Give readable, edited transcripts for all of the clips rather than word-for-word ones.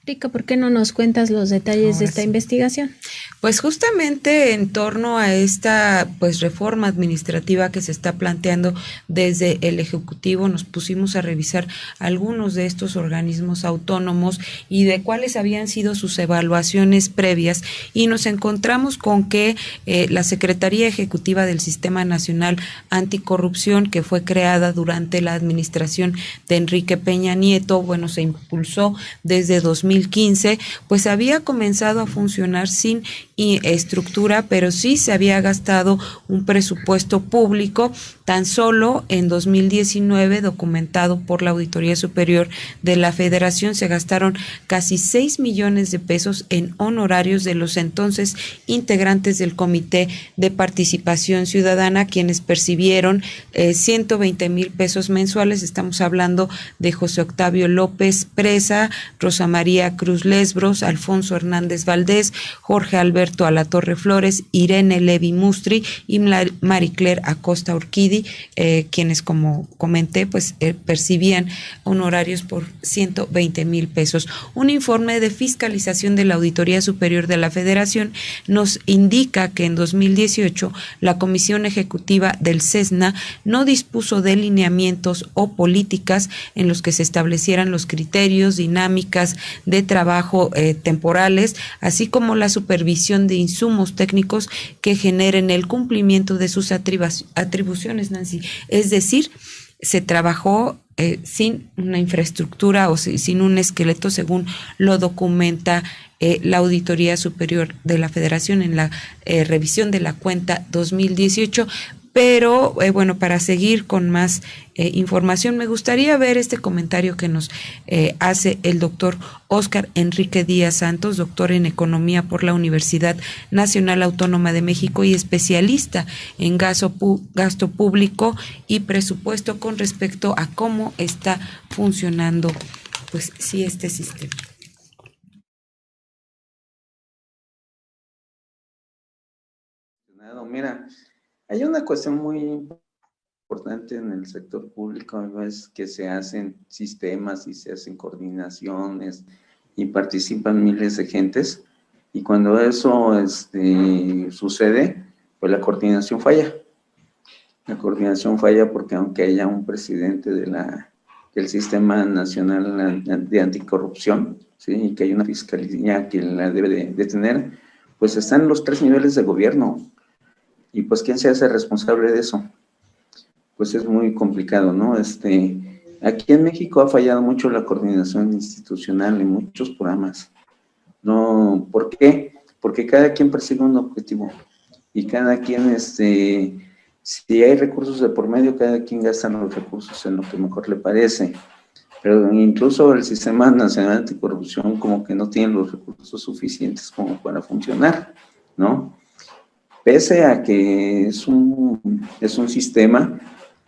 Rica, ¿por qué no nos cuentas los detalles de esta investigación? Pues justamente en torno a esta reforma administrativa que se está planteando desde el Ejecutivo, nos pusimos a revisar algunos de estos organismos autónomos y de cuáles habían sido sus evaluaciones previas, y nos encontramos con que la Secretaría Ejecutiva del Sistema Nacional Anticorrupción, que fue creada durante la administración de Enrique Peña Nieto, se impulsó desde 2015, pues había comenzado a funcionar sin estructura, pero sí se había gastado un presupuesto público. Tan solo en 2019, documentado por la Auditoría Superior de la Federación, se gastaron casi 6 millones de pesos en honorarios de los entonces integrantes del Comité de Participación Ciudadana, quienes percibieron 120,000 pesos mensuales. Estamos hablando de José Octavio López Presa, Rosa María Cruz Lesbros, Alfonso Hernández Valdés, Jorge Alberto Alatorre Flores, Irene Levi Mustri y Maricler Acosta Urquidi, quienes, como comenté, percibían honorarios por 120,000 pesos. Un informe de fiscalización de la Auditoría Superior de la Federación nos indica que en 2018 la Comisión Ejecutiva del CESNA no dispuso de lineamientos o políticas en los que se establecieran los criterios, dinámicas de trabajo temporales, así como la supervisión de insumos técnicos que generen el cumplimiento de sus atribuciones, Nancy. Es decir, se trabajó sin una infraestructura o sin un esqueleto, según lo documenta la Auditoría Superior de la Federación en la revisión de la cuenta 2018. Pero para seguir con más información, me gustaría ver este comentario que nos hace el doctor Óscar Enrique Díaz Santos, doctor en Economía por la Universidad Nacional Autónoma de México y especialista en gasto público y presupuesto, con respecto a cómo está funcionando este sistema. Mira, hay una cuestión muy importante en el sector público, es que se hacen sistemas y se hacen coordinaciones y participan miles de gentes, y cuando eso sucede, pues la coordinación falla. La coordinación falla porque aunque haya un presidente del Sistema Nacional de Anticorrupción, ¿sí?, y que hay una fiscalía que la debe de tener, pues están los 3 niveles de gobierno. Y pues, ¿quién se hace responsable de eso? Pues es muy complicado, ¿no? Aquí en México ha fallado mucho la coordinación institucional en muchos programas. No, ¿por qué? Porque cada quien persigue un objetivo y cada quien, si hay recursos de por medio, cada quien gasta los recursos en lo que mejor le parece. Pero incluso el Sistema Nacional Anticorrupción como que no tiene los recursos suficientes como para funcionar, ¿no? Pese a que es un sistema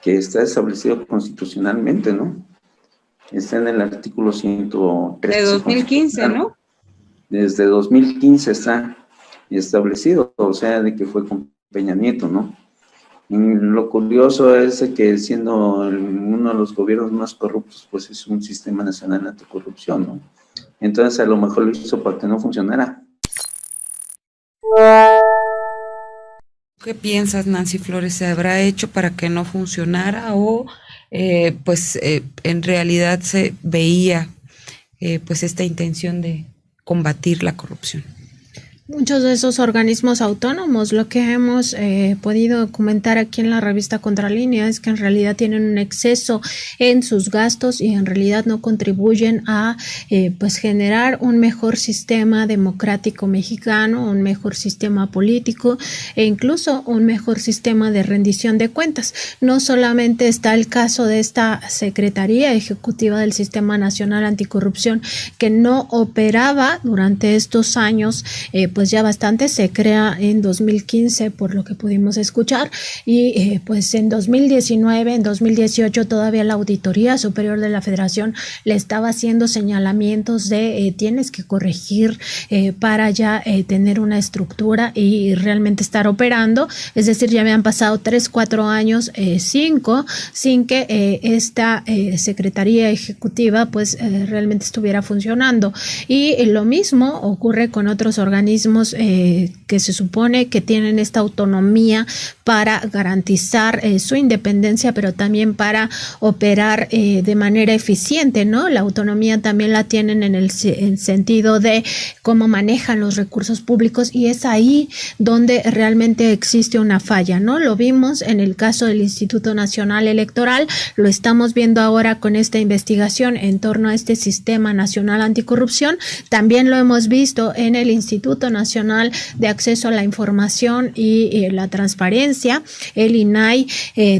que está establecido constitucionalmente, ¿no? Está en el artículo 103. De 2015, ¿no? Desde 2015 está establecido, o sea, de que fue con Peña Nieto, ¿no? Y lo curioso es que siendo uno de los gobiernos más corruptos, pues es un sistema nacional anticorrupción, ¿no? Entonces a lo mejor lo hizo para que no funcionara. ¿Qué piensas, Nancy Flores? ¿Se habrá hecho para que no funcionara o en realidad se veía esta intención de combatir la corrupción? Muchos de esos organismos autónomos, lo que hemos podido documentar aquí en la revista Contralínea, es que en realidad tienen un exceso en sus gastos y en realidad no contribuyen a generar un mejor sistema democrático mexicano, un mejor sistema político e incluso un mejor sistema de rendición de cuentas. No solamente está el caso de esta Secretaría Ejecutiva del Sistema Nacional Anticorrupción, que no operaba durante estos años pues ya bastante, se crea en 2015 por lo que pudimos escuchar y pues en 2019, en 2018 todavía la Auditoría Superior de la Federación le estaba haciendo señalamientos de tienes que corregir para ya tener una estructura y realmente estar operando, es decir, ya habían pasado 3, 4 años, 5, sin que esta Secretaría Ejecutiva pues realmente estuviera funcionando. Y lo mismo ocurre con otros organismos que se supone que tienen esta autonomía para garantizar su independencia, pero también para operar de manera eficiente, ¿no? La autonomía también la tienen en el sentido de cómo manejan los recursos públicos, y es ahí donde realmente existe una falla, ¿no? Lo vimos en el caso del Instituto Nacional Electoral, lo estamos viendo ahora con esta investigación en torno a este Sistema Nacional Anticorrupción, también lo hemos visto en el Instituto Nacional de Acceso a la Información y la Transparencia, el INAI,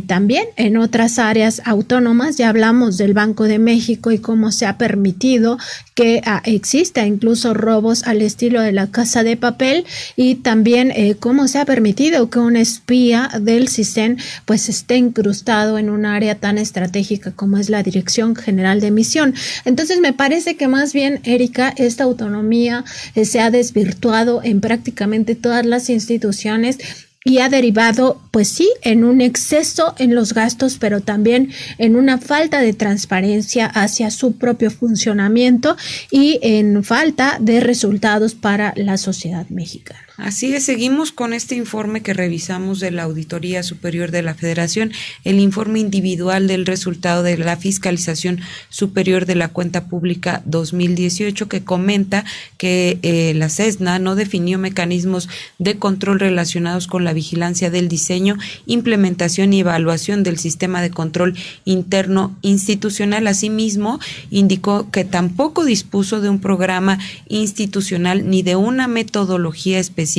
también en otras áreas autónomas. Ya hablamos del Banco de México y cómo se ha permitido que exista incluso robos al estilo de la Casa de Papel, y también cómo se ha permitido que un espía del CISEN pues esté incrustado en un área tan estratégica como es la Dirección General de Emisión. Entonces me parece que más bien, Erika, esta autonomía se ha desvirtuado en prácticamente todas las instituciones y ha derivado, pues sí, en un exceso en los gastos, pero también en una falta de transparencia hacia su propio funcionamiento y en falta de resultados para la sociedad mexicana. Así es, seguimos con este informe que revisamos de la Auditoría Superior de la Federación, el informe individual del resultado de la Fiscalización Superior de la Cuenta Pública 2018, que comenta que la CESNA no definió mecanismos de control relacionados con la vigilancia del diseño, implementación y evaluación del sistema de control interno institucional. Asimismo, indicó que tampoco dispuso de un programa institucional ni de una metodología específica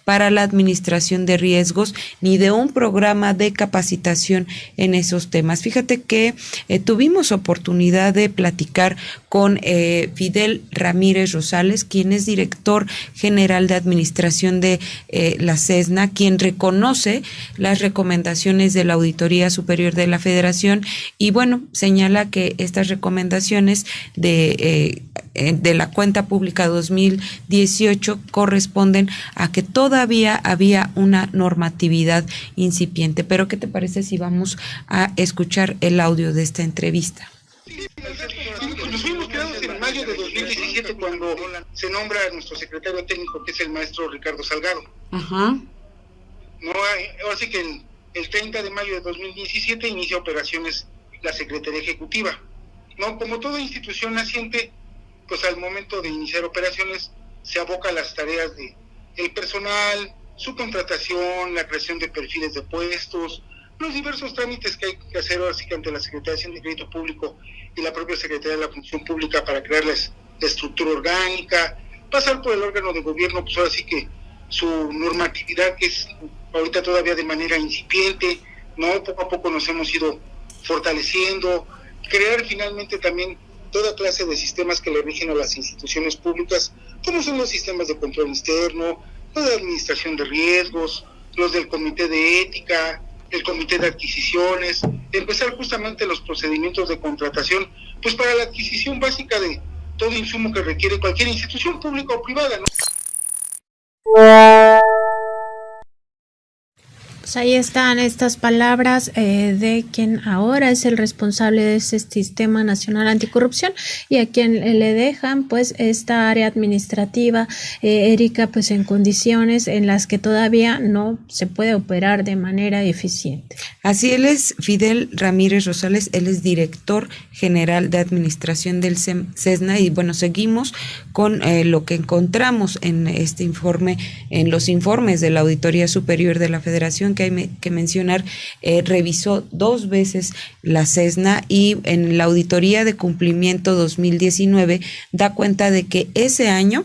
para la administración de riesgos, ni de un programa de capacitación en esos temas. Fíjate que tuvimos oportunidad de platicar con Fidel Ramírez Rosales, quien es director general de administración de la CESNA, quien reconoce las recomendaciones de la Auditoría Superior de la Federación y bueno, señala que estas recomendaciones de la Cuenta Pública 2018 corresponden a que todavía había una normatividad incipiente. Pero ¿qué te parece si vamos a escuchar el audio de esta entrevista? Nos fuimos quedados en mayo de 2017 cuando se nombra a nuestro secretario técnico, que es el maestro Ricardo Salgado. Ajá. No, ahora sí que el 30 de mayo de 2017 inicia operaciones la Secretaría Ejecutiva. No, como toda institución naciente, pues al momento de iniciar operaciones se aboca a las tareas de el personal, su contratación, la creación de perfiles de puestos, los diversos trámites que hay que hacer ahora sí que ante la Secretaría de Hacienda y Crédito Público y la propia Secretaría de la Función Pública para crearles la estructura orgánica, pasar por el órgano de gobierno, pues ahora sí que su normatividad, que es ahorita todavía de manera incipiente, no, poco a poco nos hemos ido fortaleciendo, crear finalmente también toda clase de sistemas que le rigen a las instituciones públicas, como son los sistemas de control externo, los de administración de riesgos, los del comité de ética, el comité de adquisiciones, empezar justamente los procedimientos de contratación, pues para la adquisición básica de todo insumo que requiere cualquier institución pública o privada, ¿no? Pues ahí están estas palabras de quien ahora es el responsable de ese Sistema Nacional Anticorrupción y a quien le dejan pues esta área administrativa, Erika, pues en condiciones en las que todavía no se puede operar de manera eficiente. Así, él es Fidel Ramírez Rosales, él es director general de administración del CESNA y bueno, seguimos con lo que encontramos en este informe, en los informes de la Auditoría Superior de la Federación, que hay que mencionar, revisó 2 veces la CESNA y en la Auditoría de Cumplimiento 2019 da cuenta de que ese año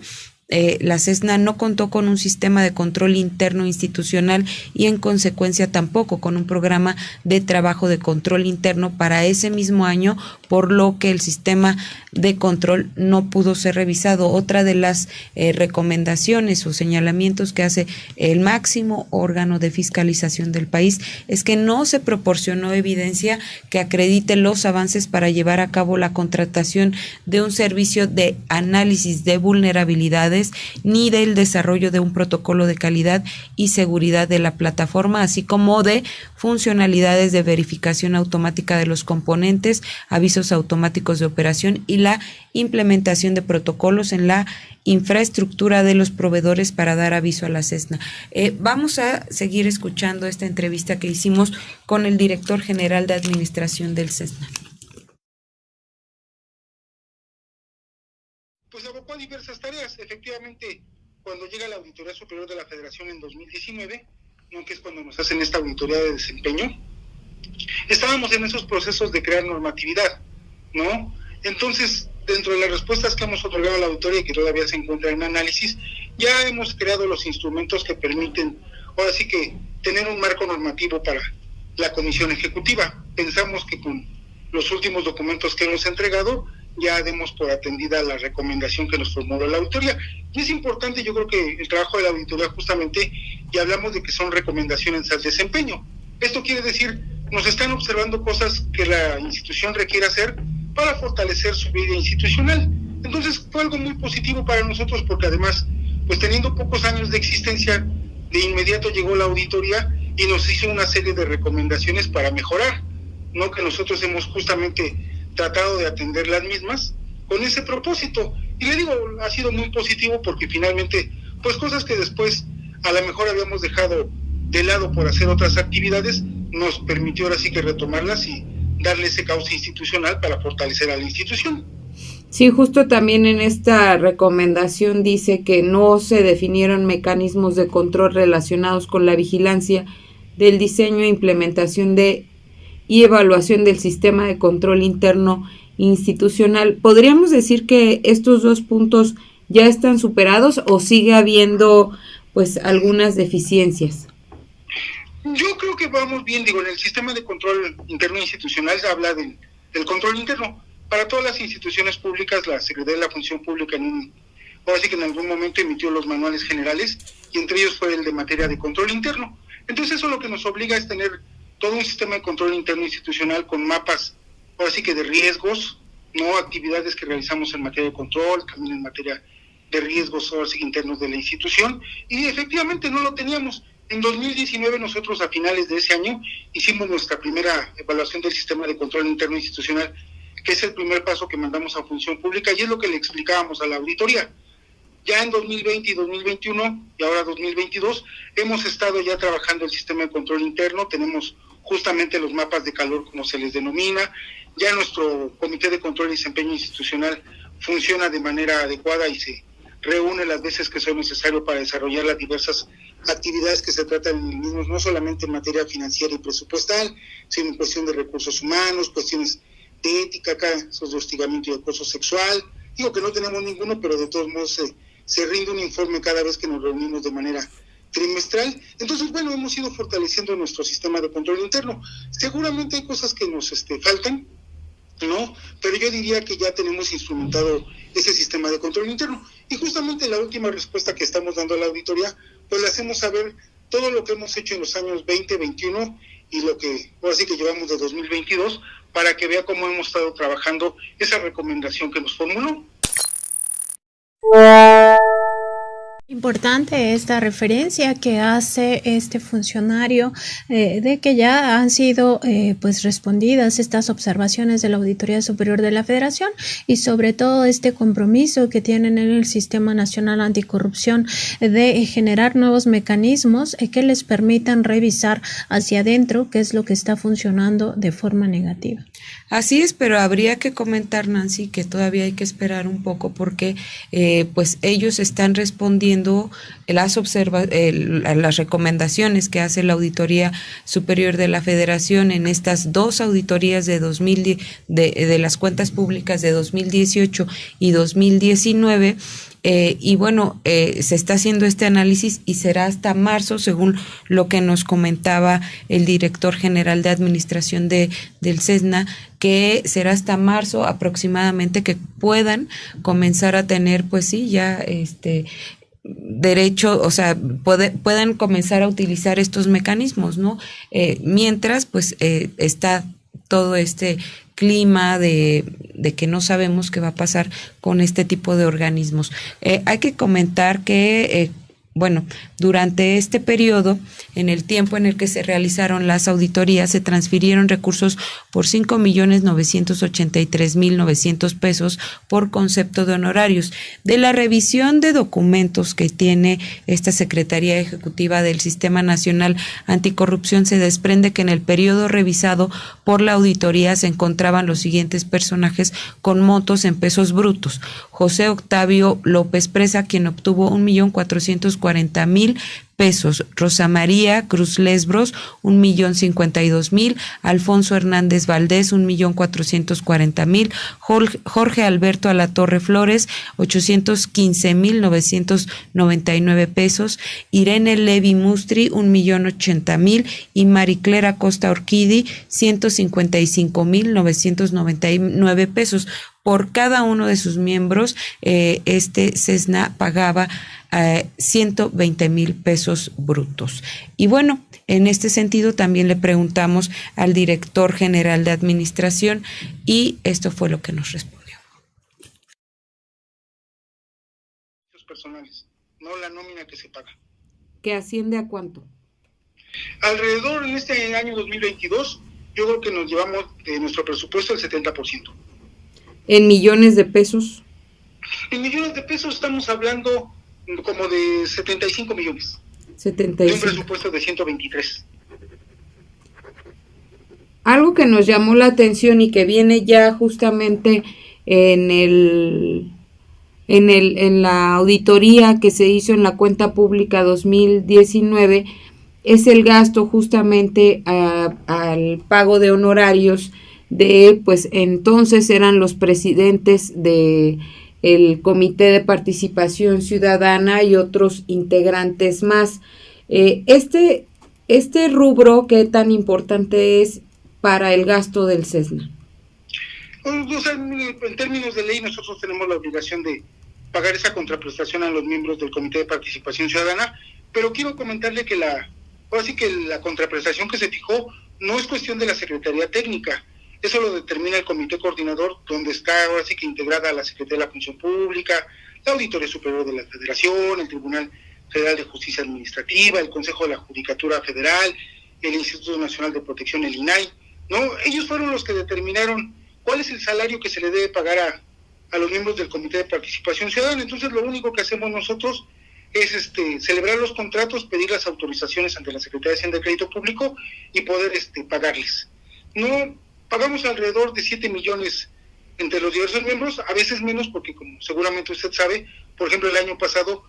la CESNA no contó con un sistema de control interno institucional y en consecuencia tampoco con un programa de trabajo de control interno para ese mismo año, por lo que el sistema de control no pudo ser revisado. Otra de las recomendaciones o señalamientos que hace el máximo órgano de fiscalización del país es que no se proporcionó evidencia que acredite los avances para llevar a cabo la contratación de un servicio de análisis de vulnerabilidades ni del desarrollo de un protocolo de calidad y seguridad de la plataforma, así como de funcionalidades de verificación automática de los componentes, avisos automáticos de operación y la implementación de protocolos en la infraestructura de los proveedores para dar aviso a la CESNA. Vamos a seguir escuchando esta entrevista que hicimos con el director general de administración del CESNA. Pues abocó a diversas tareas. Efectivamente, cuando llega la Auditoría Superior de la Federación en 2019, ¿no?, que es cuando nos hacen esta auditoría de desempeño, estábamos en esos procesos de crear normatividad, ¿no? Entonces, dentro de las respuestas que hemos otorgado a la auditoría y que todavía se encuentra en análisis, ya hemos creado los instrumentos que permiten, ahora sí que, tener un marco normativo para la Comisión Ejecutiva. Pensamos que con los últimos documentos que hemos entregado, ya demos por atendida la recomendación que nos formuló la auditoría. Y es importante, yo creo que el trabajo de la auditoría justamente, y hablamos de que son recomendaciones al desempeño. Esto quiere decir, nos están observando cosas que la institución requiere hacer para fortalecer su vida institucional. Entonces fue algo muy positivo para nosotros porque además, pues teniendo pocos años de existencia, de inmediato llegó la auditoría y nos hizo una serie de recomendaciones para mejorar, ¿no? Que nosotros hemos justamente tratado de atender las mismas con ese propósito. Y le digo, ha sido muy positivo porque finalmente, pues cosas que después a lo mejor habíamos dejado de lado por hacer otras actividades, nos permitió ahora sí que retomarlas y darle ese cauce institucional para fortalecer a la institución. Sí, justo también en esta recomendación dice que no se definieron mecanismos de control relacionados con la vigilancia del diseño e implementación y evaluación del sistema de control interno institucional. ¿Podríamos decir que estos dos puntos ya están superados o sigue habiendo pues algunas deficiencias? Yo creo que vamos bien, digo, en el sistema de control interno institucional se habla del control interno. Para todas las instituciones públicas, la Secretaría de la Función Pública ahora sí que en algún momento emitió los manuales generales y entre ellos fue el de materia de control interno. Entonces eso lo que nos obliga es tener todo un sistema de control interno institucional con mapas, ahora sí que de riesgos, no actividades que realizamos en materia de control, también en materia de riesgos ahora sí internos de la institución, y efectivamente no lo teníamos. En 2019 nosotros a finales de ese año hicimos nuestra primera evaluación del sistema de control interno institucional, que es el primer paso que mandamos a Función Pública y es lo que le explicábamos a la auditoría. Ya en 2020 y 2021 y ahora 2022 hemos estado ya trabajando el sistema de control interno, tenemos justamente los mapas de calor como se les denomina, ya nuestro comité de control y desempeño institucional funciona de manera adecuada y se reúne las veces que sea necesario para desarrollar las diversas actividades que se tratan en el mismo, no solamente en materia financiera y presupuestal, sino en cuestión de recursos humanos, cuestiones de ética, casos de hostigamiento y acoso sexual. Digo que no tenemos ninguno, pero de todos modos se rinde un informe cada vez que nos reunimos de manera trimestral. Entonces, bueno, hemos ido fortaleciendo nuestro sistema de control interno. Seguramente hay cosas que nos faltan, ¿no? Pero yo diría que ya tenemos instrumentado ese sistema de control interno. Y justamente la última respuesta que estamos dando a la auditoría, pues le hacemos saber todo lo que hemos hecho en los años 20, 21 y lo que ahora sí que llevamos de 2022 para que vea cómo hemos estado trabajando esa recomendación que nos formuló. Importante esta referencia que hace este funcionario de que ya han sido pues respondidas estas observaciones de la Auditoría Superior de la Federación y sobre todo este compromiso que tienen en el Sistema Nacional Anticorrupción de generar nuevos mecanismos que les permitan revisar hacia adentro qué es lo que está funcionando de forma negativa. Así es, pero habría que comentar, Nancy, que todavía hay que esperar un poco porque pues ellos están respondiendo a las recomendaciones que hace la Auditoría Superior de la Federación en estas dos auditorías de las cuentas públicas de 2018 y 2019. Y bueno, se está haciendo este análisis y será hasta marzo, según lo que nos comentaba el director general de administración del CESNA, que será hasta marzo aproximadamente que puedan comenzar a tener, pues sí, ya derecho, o sea, puedan comenzar a utilizar estos mecanismos, ¿no? Mientras, pues, está todo este clima de que no sabemos qué va a pasar con este tipo de organismos. Hay que comentar que bueno, durante este periodo, en el tiempo en el que se realizaron las auditorías, se transfirieron recursos por 5,983,900 pesos por concepto de honorarios. De la revisión de documentos que tiene esta Secretaría Ejecutiva del Sistema Nacional Anticorrupción, se desprende que en el periodo revisado por la auditoría se encontraban los siguientes personajes con montos en pesos brutos: José Octavio López Presa, quien obtuvo 1,440,000 pesos; Rosa María Cruz Lesbros, 1,052,000; Alfonso Hernández Valdés, 1,440,000; Jorge Alberto Alatorre Flores, 815,999 pesos; Irene Levi Mustri, 1,080,000; y Mariclera Costa Orquidi, 155,999 pesos. Por cada uno de sus miembros, CESNA pagaba 120,000 pesos brutos. Y bueno, en este sentido también le preguntamos al director general de administración y esto fue lo que nos respondió. Personales, no la nómina que se paga. ¿Que asciende a cuánto? Alrededor en este año 2022, yo creo que nos llevamos de nuestro presupuesto el 70%. ¿En millones de pesos? En millones de pesos estamos hablando como de 75 millones. 75. De un presupuesto de 123. Algo que nos llamó la atención y que viene ya justamente en la auditoría que se hizo en la cuenta pública 2019 es el gasto justamente al pago de honorarios de, pues entonces eran los presidentes de el Comité de Participación Ciudadana y otros integrantes más. Este rubro, ¿qué tan importante es para el gasto del CESNA? O sea, en términos de ley, nosotros tenemos la obligación de pagar esa contraprestación a los miembros del Comité de Participación Ciudadana, pero quiero comentarle que la contraprestación que se fijó no es cuestión de la Secretaría Técnica. Eso lo determina el Comité Coordinador, donde está ahora sí que integrada la Secretaría de la Función Pública, la Auditoría Superior de la Federación, el Tribunal Federal de Justicia Administrativa, el Consejo de la Judicatura Federal, el Instituto Nacional de Protección, el INAI, ¿no? Ellos fueron los que determinaron cuál es el salario que se le debe pagar a los miembros del Comité de Participación Ciudadana. Entonces, lo único que hacemos nosotros es celebrar los contratos, pedir las autorizaciones ante la Secretaría de Hacienda y Crédito Público y poder pagarles. No pagamos alrededor de 7 millones entre los diversos miembros, a veces menos porque, como seguramente usted sabe, por ejemplo, el año pasado,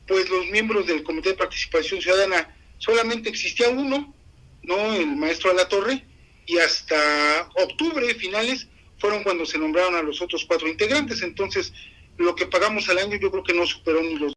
pues los miembros del Comité de Participación Ciudadana solamente existía uno, ¿no? El maestro Alatorre, y hasta octubre, finales, fueron cuando se nombraron a los otros 4 integrantes. Entonces, lo que pagamos al año yo creo que no superó ni los...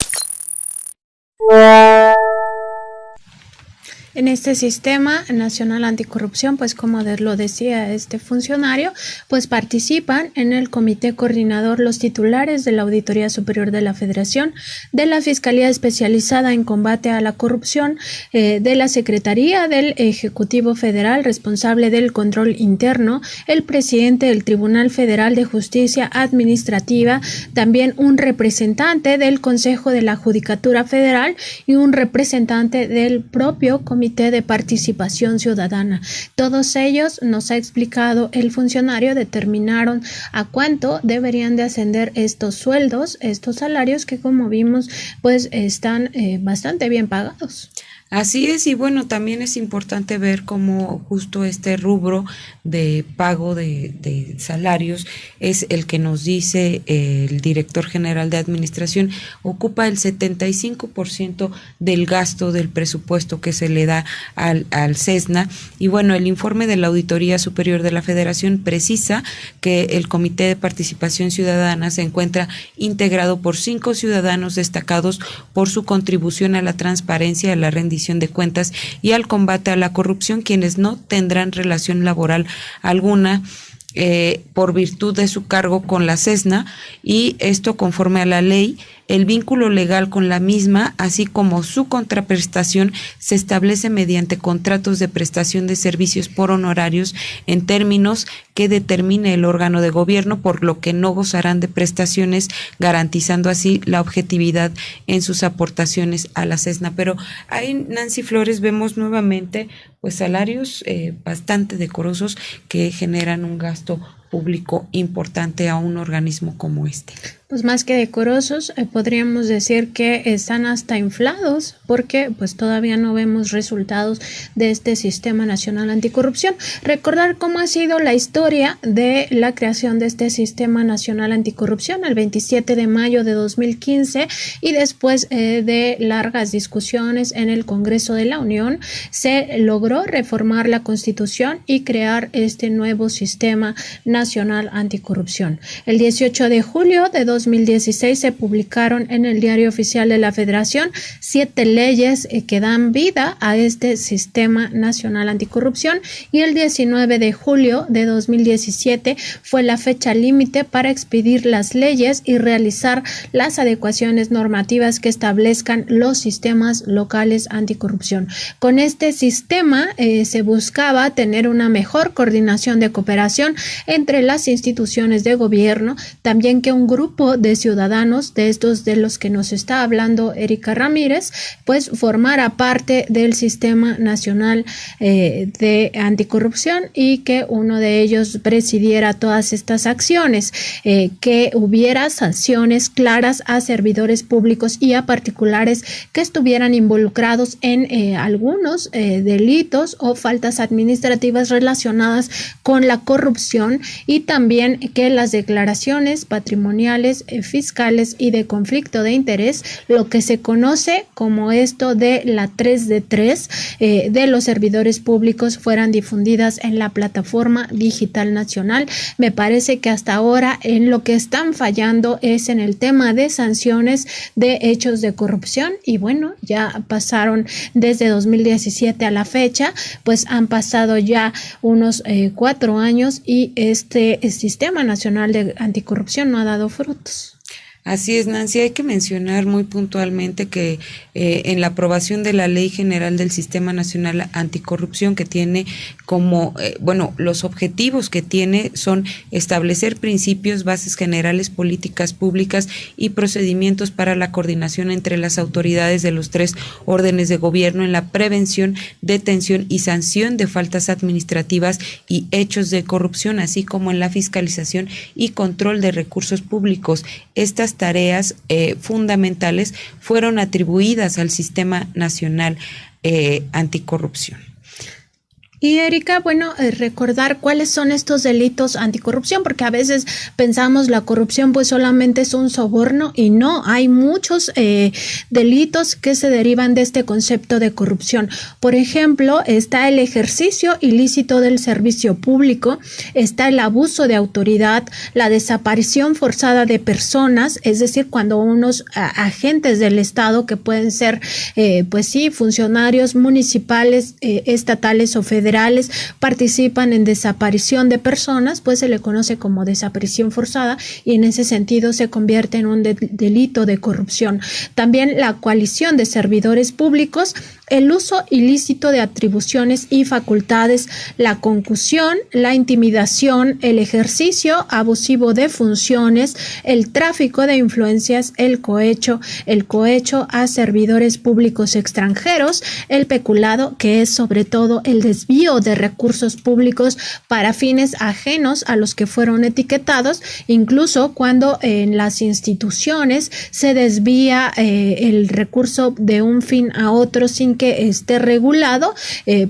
En este sistema nacional anticorrupción, pues como lo decía este funcionario, pues participan en el comité coordinador los titulares de la Auditoría Superior de la Federación, de la Fiscalía Especializada en Combate a la Corrupción, de la Secretaría del Ejecutivo Federal responsable del control interno, el presidente del Tribunal Federal de Justicia Administrativa, también un representante del Consejo de la Judicatura Federal y un representante del propio Comité de Participación Ciudadana. Todos ellos, nos ha explicado el funcionario, determinaron a cuánto deberían de ascender estos sueldos, estos salarios que, como vimos, pues están bastante bien pagados. Así es, y bueno, también es importante ver cómo justo este rubro de pago de salarios es el que nos dice el director general de administración, ocupa el 75% del gasto del presupuesto que se le da al CESNA. Y bueno, el informe de la Auditoría Superior de la Federación precisa que el Comité de Participación Ciudadana se encuentra integrado por 5 ciudadanos destacados por su contribución a la transparencia, a la rendición de cuentas y al combate a la corrupción, quienes no tendrán relación laboral alguna por virtud de su cargo con la CESNA, y esto conforme a la ley. El vínculo legal con la misma, así como su contraprestación, se establece mediante contratos de prestación de servicios por honorarios en términos que determine el órgano de gobierno, por lo que no gozarán de prestaciones, garantizando así la objetividad en sus aportaciones a la CESNA. Pero ahí, Nancy Flores, vemos nuevamente pues salarios bastante decorosos que generan un gasto público importante a un organismo como este. Pues más que decorosos, podríamos decir que están hasta inflados, porque pues todavía no vemos resultados de este Sistema Nacional Anticorrupción. Recordar cómo ha sido la historia de la creación de este Sistema Nacional Anticorrupción el 27 de mayo de 2015, y después de largas discusiones en el Congreso de la Unión, se logró reformar la Constitución y crear este nuevo Sistema Nacional Anticorrupción. El 18 de julio de 2016 se publicaron en el Diario Oficial de la Federación 7 leyes que dan vida a este Sistema Nacional Anticorrupción, y el 19 de julio de 2017 fue la fecha límite para expedir las leyes y realizar las adecuaciones normativas que establezcan los sistemas locales anticorrupción. Con este sistema se buscaba tener una mejor coordinación de cooperación entre las instituciones de gobierno, también que un grupo de ciudadanos, de estos de los que nos está hablando Erika Ramírez, pues formara parte del Sistema Nacional de Anticorrupción, y que uno de ellos presidiera todas estas acciones, que hubiera sanciones claras a servidores públicos y a particulares que estuvieran involucrados en algunos delitos o faltas administrativas relacionadas con la corrupción, y también que las declaraciones patrimoniales, fiscales y de conflicto de interés, lo que se conoce como esto de la 3 de 3 de los servidores públicos, fueran difundidas en la plataforma digital nacional. Me parece que hasta ahora en lo que están fallando es en el tema de sanciones de hechos de corrupción, y bueno, ya pasaron desde 2017 a la fecha, pues han pasado ya unos 4 años y este Sistema Nacional de Anticorrupción no ha dado frutos. Así es, Nancy. Hay que mencionar muy puntualmente que en la aprobación de la Ley General del Sistema Nacional Anticorrupción, que tiene como, los objetivos que tiene son establecer principios, bases generales, políticas públicas y procedimientos para la coordinación entre las autoridades de los 3 órdenes de gobierno en la prevención, detención y sanción de faltas administrativas y hechos de corrupción, así como en la fiscalización y control de recursos públicos. Estas tareas fundamentales fueron atribuidas al Sistema Nacional Anticorrupción. Y Erika, recordar cuáles son estos delitos anticorrupción, porque a veces pensamos la corrupción pues solamente es un soborno, y no, hay muchos delitos que se derivan de este concepto de corrupción. Por ejemplo, está el ejercicio ilícito del servicio público, está el abuso de autoridad, la desaparición forzada de personas, es decir, cuando unos agentes del Estado, que pueden ser funcionarios municipales, estatales o federales, participan en desaparición de personas, pues se le conoce como desaparición forzada, y en ese sentido se convierte en un delito de corrupción. También la coalición de servidores públicos, el uso ilícito de atribuciones y facultades, la concusión, la intimidación, el ejercicio abusivo de funciones, el tráfico de influencias, el cohecho a servidores públicos extranjeros, el peculado, que es sobre todo el desvío de recursos públicos para fines ajenos a los que fueron etiquetados, incluso cuando en las instituciones se desvía el recurso de un fin a otro sin aunque esté regulado,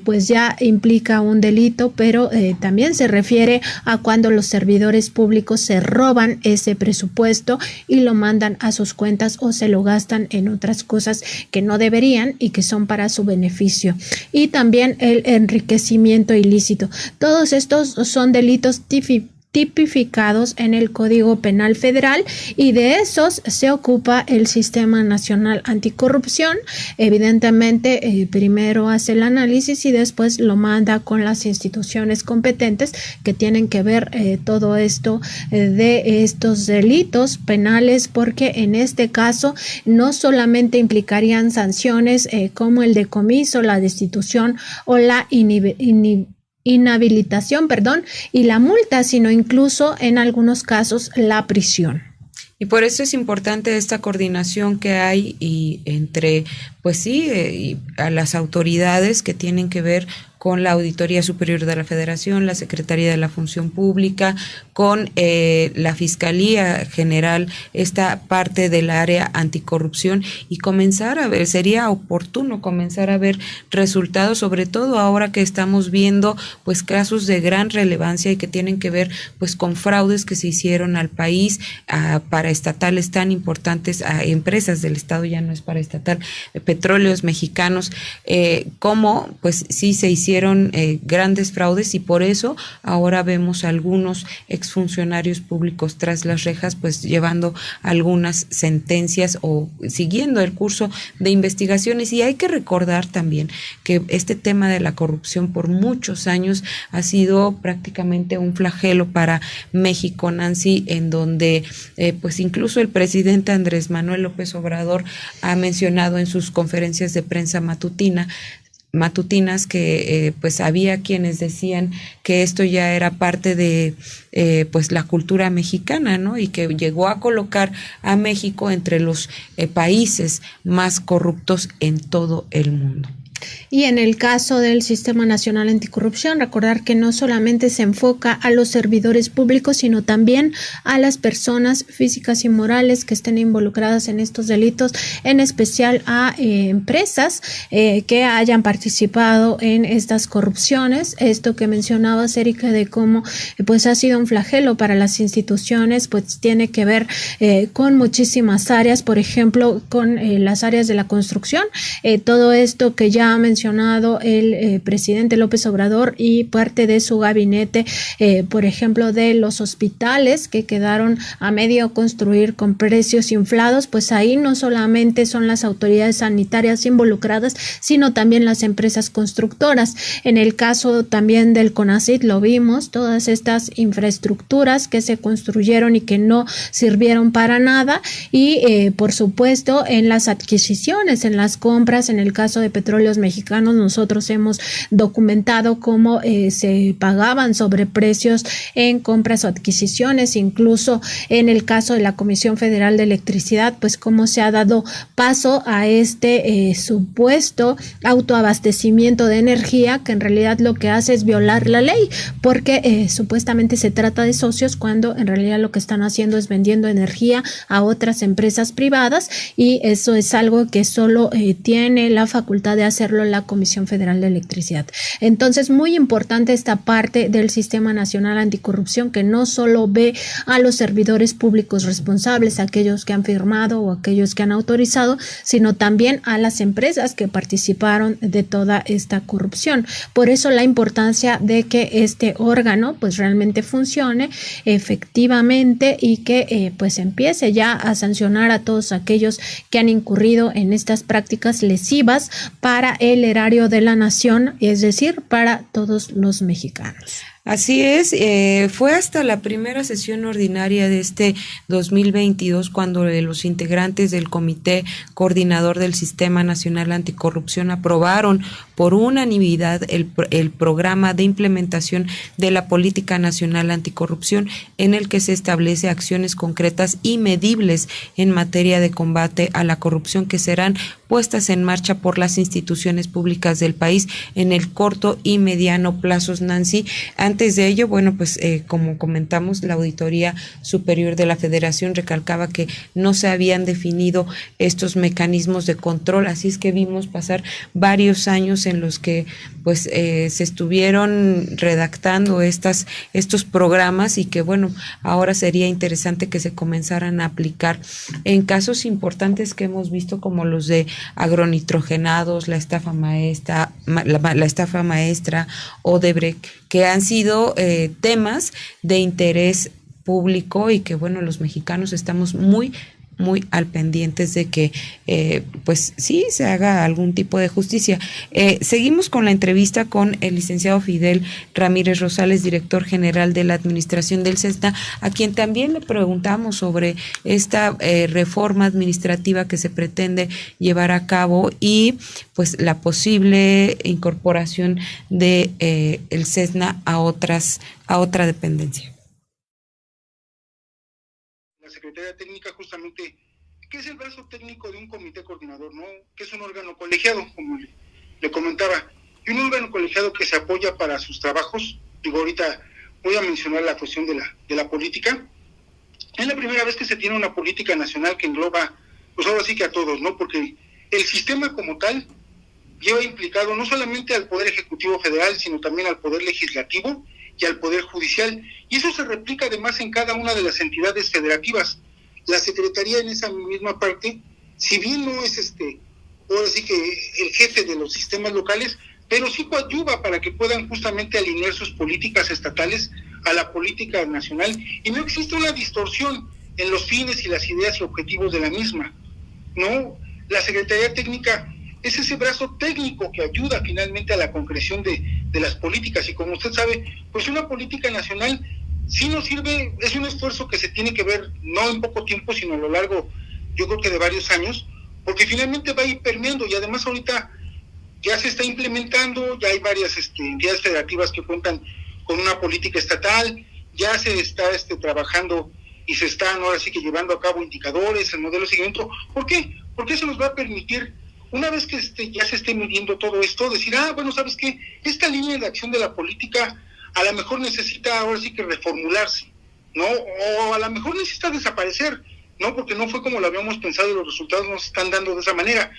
pues ya implica un delito, pero también se refiere a cuando los servidores públicos se roban ese presupuesto y lo mandan a sus cuentas o se lo gastan en otras cosas que no deberían y que son para su beneficio. Y también el enriquecimiento ilícito. Todos estos son delitos tipificados en el Código Penal Federal y de esos se ocupa el Sistema Nacional Anticorrupción. Evidentemente, primero hace el análisis y después lo manda con las instituciones competentes que tienen que ver todo esto de estos delitos penales, porque en este caso no solamente implicarían sanciones como el decomiso, la destitución o la inhabilitación, y la multa, sino incluso en algunos casos la prisión. Y por eso es importante esta coordinación que hay y entre, pues sí, y a las autoridades que tienen que ver con la Auditoría Superior de la Federación, la Secretaría de la Función Pública, con la Fiscalía General, esta parte del área anticorrupción, y comenzar a ver, sería oportuno comenzar a ver resultados, sobre todo ahora que estamos viendo pues casos de gran relevancia y que tienen que ver pues con fraudes que se hicieron al país, para estatales tan importantes, a empresas del Estado, ya no es para estatal, petróleos mexicanos, como pues sí se hicieron grandes fraudes, y por eso ahora vemos a algunos exfuncionarios públicos tras las rejas, pues llevando algunas sentencias o siguiendo el curso de investigaciones. Y hay que recordar también que este tema de la corrupción por muchos años ha sido prácticamente un flagelo para México, Nancy, en donde pues incluso el presidente Andrés Manuel López Obrador ha mencionado en sus conferencias de prensa matutinas que pues había quienes decían que esto ya era parte de pues la cultura mexicana, ¿no? Y que llegó a colocar a México entre los países más corruptos en todo el mundo. Y en el caso del Sistema Nacional Anticorrupción, recordar que no solamente se enfoca a los servidores públicos, sino también a las personas físicas y morales que estén involucradas en estos delitos, en especial a empresas que hayan participado en estas corrupciones. Esto que mencionabas, Erika, de cómo pues ha sido un flagelo para las instituciones, pues tiene que ver con muchísimas áreas, por ejemplo, con las áreas de la construcción, todo esto que ya ha mencionado el presidente López Obrador y parte de su gabinete, por ejemplo, de los hospitales que quedaron a medio construir con precios inflados, pues ahí no solamente son las autoridades sanitarias involucradas, sino también las empresas constructoras. En el caso también del CONACYT lo vimos, todas estas infraestructuras que se construyeron y que no sirvieron para nada, y por supuesto en las adquisiciones, en las compras, en el caso de Petróleos Mexicanos, nosotros hemos documentado cómo se pagaban sobreprecios en compras o adquisiciones, incluso en el caso de la Comisión Federal de Electricidad, pues cómo se ha dado paso a este supuesto autoabastecimiento de energía, que en realidad lo que hace es violar la ley, porque supuestamente se trata de socios, cuando en realidad lo que están haciendo es vendiendo energía a otras empresas privadas, y eso es algo que solo tiene la facultad de hacerlo la Comisión Federal de Electricidad. Entonces, muy importante esta parte del Sistema Nacional Anticorrupción, que no solo ve a los servidores públicos responsables, aquellos que han firmado o aquellos que han autorizado, sino también a las empresas que participaron de toda esta corrupción. Por eso la importancia de que este órgano pues realmente funcione efectivamente y que pues empiece ya a sancionar a todos aquellos que han incurrido en estas prácticas lesivas para el erario de la nación, es decir, para todos los mexicanos. Así es, fue hasta la primera sesión ordinaria de este 2022 cuando los integrantes del Comité Coordinador del Sistema Nacional Anticorrupción aprobaron por unanimidad el programa de implementación de la Política Nacional Anticorrupción, en el que se establece acciones concretas y medibles en materia de combate a la corrupción que serán puestas en marcha por las instituciones públicas del país en el corto y mediano plazos, Nancy. antes de ello, bueno, pues como comentamos, la Auditoría Superior de la Federación recalcaba que no se habían definido estos mecanismos de control, así es que vimos pasar varios años en los que pues se estuvieron redactando estos programas, y que bueno, ahora sería interesante que se comenzaran a aplicar en casos importantes que hemos visto, como los de agronitrogenados, la estafa maestra, Odebrecht, que han sido temas de interés público, y que bueno, los mexicanos estamos muy al pendientes de que pues sí se haga algún tipo de justicia. Seguimos con la entrevista con el licenciado Fidel Ramírez Rosales, director general de la administración del CESNA, a quien también le preguntamos sobre esta reforma administrativa que se pretende llevar a cabo, y pues la posible incorporación de el CESNA a otra dependencia. La Secretaría Técnica, justamente, que es el brazo técnico de un comité coordinador, ¿no? Que es un órgano colegiado, como le comentaba, y un órgano colegiado que se apoya para sus trabajos. Digo, ahorita voy a mencionar la cuestión de la política. Es la primera vez que se tiene una política nacional que engloba, pues ahora sí que a todos, ¿no? Porque el sistema como tal lleva implicado no solamente al Poder Ejecutivo Federal, sino también al Poder Legislativo y al Poder Judicial, y eso se replica además en cada una de las entidades federativas. La Secretaría, en esa misma parte, si bien no es ahora sí que el jefe de los sistemas locales, pero sí coadyuva para que puedan justamente alinear sus políticas estatales a la política nacional, y no existe una distorsión en los fines y las ideas y objetivos de la misma, ¿no? La Secretaría Técnica es ese brazo técnico que ayuda finalmente a la concreción de las políticas, y como usted sabe, pues una política nacional sí nos sirve, es un esfuerzo que se tiene que ver no en poco tiempo, sino a lo largo, yo creo que de varios años, porque finalmente va a ir permeando, y además ahorita ya se está implementando, ya hay varias entidades federativas que cuentan con una política estatal, ya se está trabajando y se están ahora sí que llevando a cabo indicadores, el modelo de seguimiento. ¿Por qué? Porque eso nos va a permitir, una vez que ya se esté midiendo todo esto, decir, bueno, ¿sabes qué? Esta línea de acción de la política a lo mejor necesita ahora sí que reformularse, ¿no? O a lo mejor necesita desaparecer, ¿no? Porque no fue como lo habíamos pensado y los resultados nos están dando de esa manera.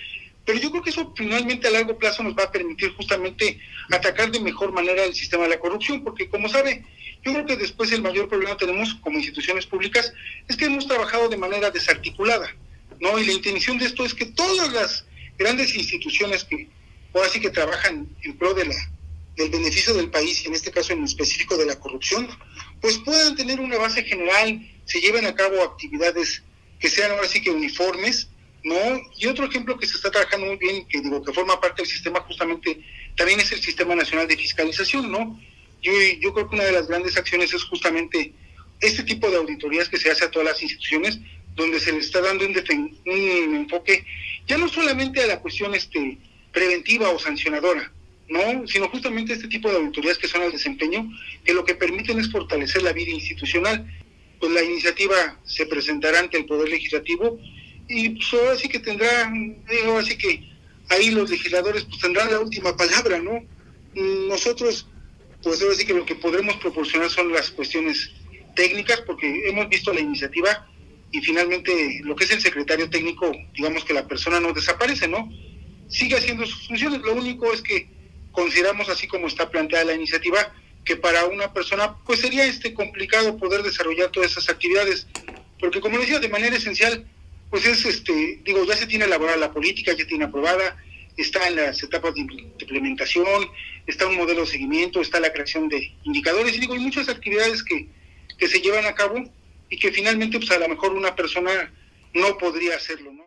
Pero yo creo que eso finalmente a largo plazo nos va a permitir justamente atacar de mejor manera el sistema de la corrupción, porque como sabe, yo creo que después el mayor problema que tenemos como instituciones públicas es que hemos trabajado de manera desarticulada, ¿no? Y la intención de esto es que todas las grandes instituciones que ahora sí que trabajan en pro del beneficio del país, y en este caso en específico de la corrupción, pues puedan tener una base general, se lleven a cabo actividades que sean ahora sí que uniformes, ¿no? Y otro ejemplo que se está trabajando muy bien, que digo que forma parte del sistema justamente, también es el Sistema Nacional de Fiscalización, ¿no? Yo creo que una de las grandes acciones es justamente este tipo de auditorías que se hace a todas las instituciones, donde se le está dando un enfoque ya no solamente a la cuestión preventiva o sancionadora, ¿no? Sino justamente este tipo de auditorías que son al desempeño, que lo que permiten es fortalecer la vida institucional. Pues la iniciativa se presentará ante el Poder Legislativo, y pues ahora sí que ahora sí que ahí los legisladores pues tendrán la última palabra, ¿no? Nosotros, pues ahora sí que lo que podremos proporcionar son las cuestiones técnicas, porque hemos visto la iniciativa, y finalmente lo que es el secretario técnico, digamos que la persona no desaparece, ¿no? Sigue haciendo sus funciones. Lo único es que consideramos, así como está planteada la iniciativa, que para una persona pues sería complicado poder desarrollar todas esas actividades, porque como decía, de manera esencial, pues es ya se tiene elaborada la política, ya tiene aprobada, está en las etapas de implementación, está un modelo de seguimiento, está la creación de indicadores, y hay muchas actividades que se llevan a cabo y que finalmente pues a lo mejor una persona no podría hacerlo, ¿no?